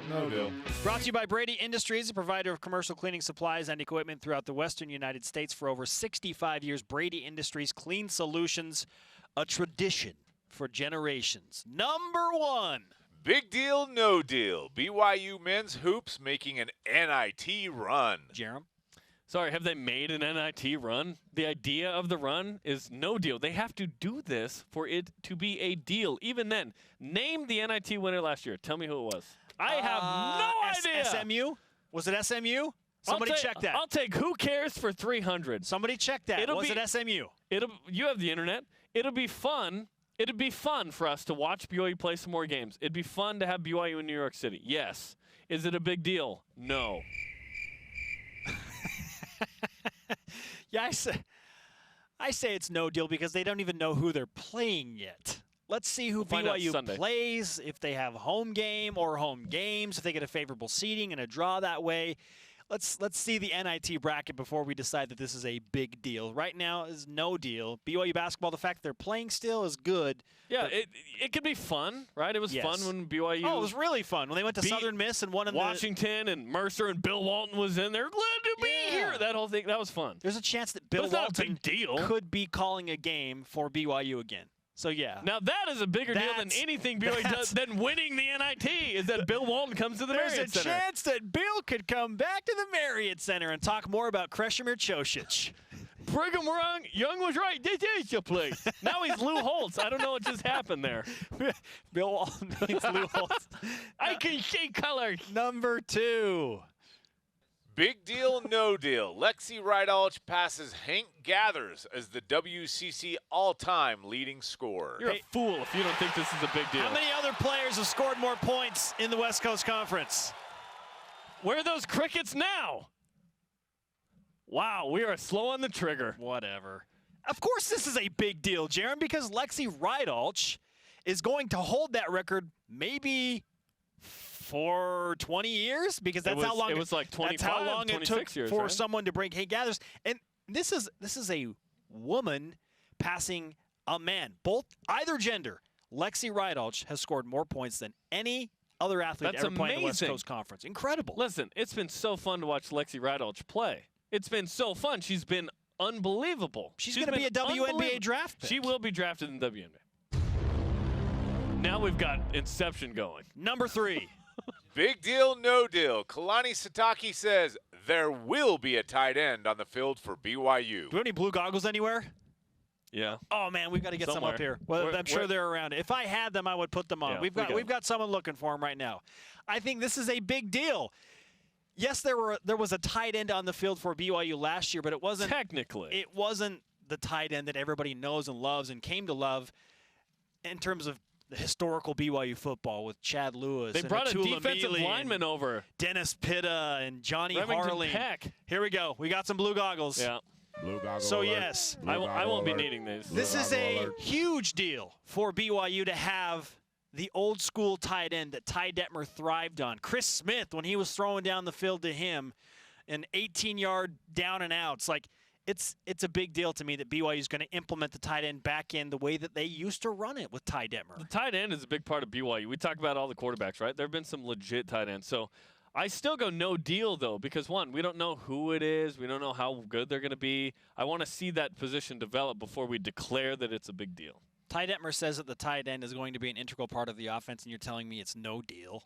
No deal. Brought to you by Brady Industries, a provider of commercial cleaning supplies and equipment throughout the western United States for over 65 years. Brady Industries Clean Solutions, a tradition for generations. Number 1. Big deal, no deal. BYU men's hoops making an NIT run. Jerem? Sorry, have they made an NIT run? The idea of the run is no deal. They have to do this for it to be a deal. Even then, name the NIT winner last year. Tell me who it was. I have no idea. SMU? Was it SMU? Somebody check that. I'll take who cares for 300. Somebody check that. Was it SMU? You have the internet. It'll be fun. It'd be fun for us to watch BYU play some more games. It'd be fun to have BYU in New York City. Yes. Is it a big deal? No. Yeah, I say it's no deal because they don't even know who they're playing yet. Let's see who BYU plays, if they have home game or home games, if they get a favorable seeding and a draw that way. Let's see the NIT bracket before we decide that this is a big deal. Right now is no deal. BYU basketball, the fact that they're playing still is good. Yeah, it could be fun, right? It was fun when BYU. Oh, it was really fun when they went to Southern Miss and won in Washington and Mercer and Bill Walton was in there. Glad to be here. That whole thing, that was fun. There's a chance that Bill Walton could be calling a game for BYU again. So, yeah. Now, that is a bigger deal than anything BYU does than winning the NIT, is that Bill Walton comes to the Marriott Center. There's a chance that Bill could come back to the Marriott Center and talk more about Kreshimir Chosic. Brigham Young was right. This is your place. Now he's Lou Holtz. I don't know what just happened there. Bill Walton means Lou Holtz. I can see colors. Number 2. Big deal, no deal. Lexi Rydalch passes Hank Gathers as the WCC all-time leading scorer. You're a fool if you don't think this is a big deal. How many other players have scored more points in the West Coast Conference? Where are those crickets now? Wow, we are slow on the trigger. Whatever. Of course this is a big deal, Jaron, because Lexi Rydalch is going to hold that record maybe for 20 years, because that's how long it was like 25, that's how long it took years, for right? someone to break Hank Gathers. And this is a woman passing a man, either gender. Lexi Rydalch has scored more points than any other athlete ever played in the West Coast Conference. Incredible. Listen, it's been so fun to watch Lexi Rydalch play. It's been so fun. She's been unbelievable. She's going to be a WNBA draft pick. She will be drafted in the WNBA. Now we've got Inception going. Number 3. Big deal, no deal. Kalani Sataki says there will be a tight end on the field for BYU. Do we have any blue goggles anywhere? Yeah. Oh man, we've got to get some up here. Well, I'm sure they're around. If I had them, I would put them on. Yeah, we've got someone looking for them right now. I think this is a big deal. Yes, there was a tight end on the field for BYU last year, but it wasn't technically. It wasn't the tight end that everybody knows and loves and came to love in terms of the historical BYU football with Chad Lewis. They brought a defensive Mealy lineman over. Dennis Pitta and Johnny Remington Harley. Peck. Here we go. We got some blue goggles. Yeah. Blue goggles. So, yes. I won't be needing these. This is a huge deal for BYU to have the old school tight end that Ty Detmer thrived on. Chris Smith, when he was throwing down the field to him, an 18-yard down and outs. Like, it's a big deal to me that BYU is going to implement the tight end back in the way that they used to run it with Ty Detmer. The tight end is a big part of BYU. We talk about all the quarterbacks, right? There have been some legit tight ends. So I still go no deal, though, because, one, we don't know who it is. We don't know how good they're going to be. I want to see that position develop before we declare that it's a big deal. Ty Detmer says that the tight end is going to be an integral part of the offense, and you're telling me it's no deal.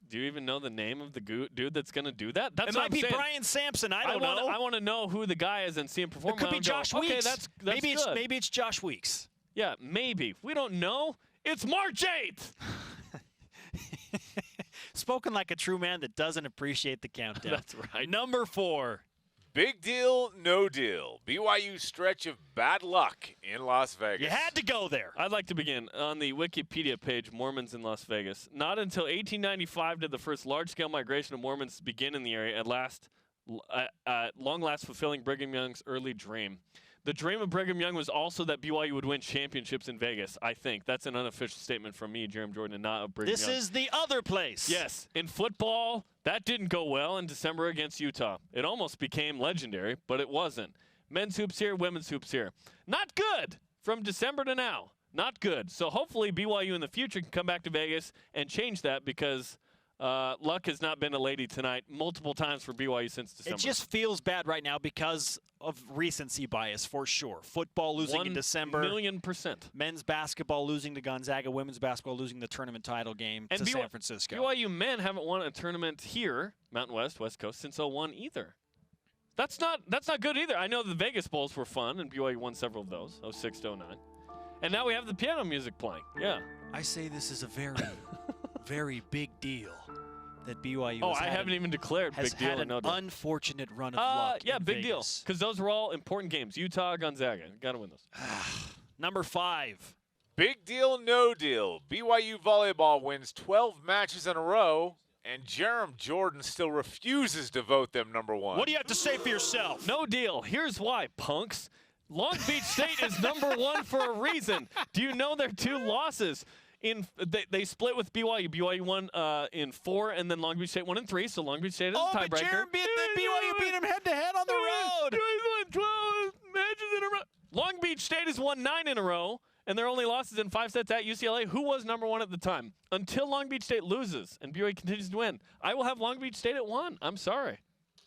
Do you even know the name of the dude that's going to do that? That's it might be Brian Sampson. I don't know. I want to know who the guy is and see him perform. It could be Josh Weeks. Okay, that's maybe good. Maybe it's Josh Weeks. Yeah, maybe. We don't know. It's March 8th. Spoken like a true man that doesn't appreciate the countdown. That's right. Number 4. Big deal, no deal. BYU stretch of bad luck in Las Vegas. You had to go there. I'd like to begin on the Wikipedia page, Mormons in Las Vegas. Not until 1895 did the first large-scale migration of Mormons begin in the area, at long last fulfilling Brigham Young's early dream. The dream of Brigham Young was also that BYU would win championships in Vegas, I think. That's an unofficial statement from me, Jeremy Jordan, and not of Brigham Young. This is the other place. Yes. In football, that didn't go well in December against Utah. It almost became legendary, but it wasn't. Men's hoops here, women's hoops here. Not good from December to now. Not good. So hopefully BYU in the future can come back to Vegas and change that, because Luck has not been a lady tonight multiple times for BYU since December. It just feels bad right now because of recency bias, for sure. Football losing in December. 1,000,000%. Men's basketball losing to Gonzaga. Women's basketball losing the tournament title game to San Francisco. BYU men haven't won a tournament here, Mountain West, West Coast, since 01 either. That's not good either. I know the Vegas Bowls were fun, and BYU won several of those, 06 to 09. And now we have the piano music playing. Yeah. I say this is a very, very big deal that BYU I haven't even declared big deal or no deal. Unfortunate run of luck. Yeah, big Vegas. deal. Because those were all important games. Utah, Gonzaga. Got to win those. Number 5. Big deal, no deal. BYU volleyball wins 12 matches in a row, and Jerem Jordan still refuses to vote them number 1. What do you have to say for yourself? No deal. Here's why, punks. Long Beach State is number 1 for a reason. Do you know their 2 losses? They split with BYU. BYU won in 4, and then Long Beach State won in 3. So Long Beach State is a tiebreaker. But BYU beat them head-to-head on the road. BYU won 12 matches in a row. Long Beach State has won 9 in a row, and their only losses in 5 sets at UCLA, who was number 1 at the time. Until Long Beach State loses and BYU continues to win, I will have Long Beach State at 1. I'm sorry.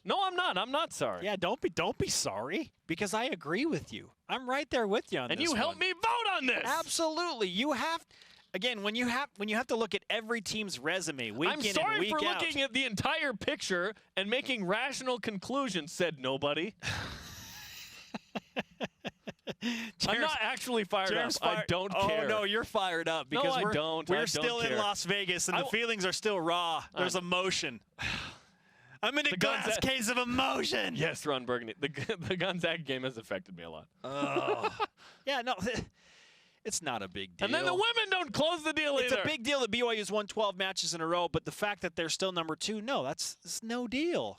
No, I'm not. I'm not sorry. Yeah, don't be sorry, because I agree with you. I'm right there with you on this. And you helped me vote on this. Absolutely. You have. Again, when you have to look at every team's resume week in and week out. I'm sorry for looking at the entire picture and making rational conclusions, said nobody. I'm not actually fired up. I don't care. Oh, no, you're fired up because we're still in Las Vegas and the feelings are still raw. There's emotion. I'm in a glass case of emotion. Yes, Ron Burgundy. The Gonzaga game has affected me a lot. Oh. Yeah, no. It's not a big deal. And then the women don't close the deal either. It's a big deal that BYU's won 12 matches in a row, but the fact that they're still number 2, no, that's no deal.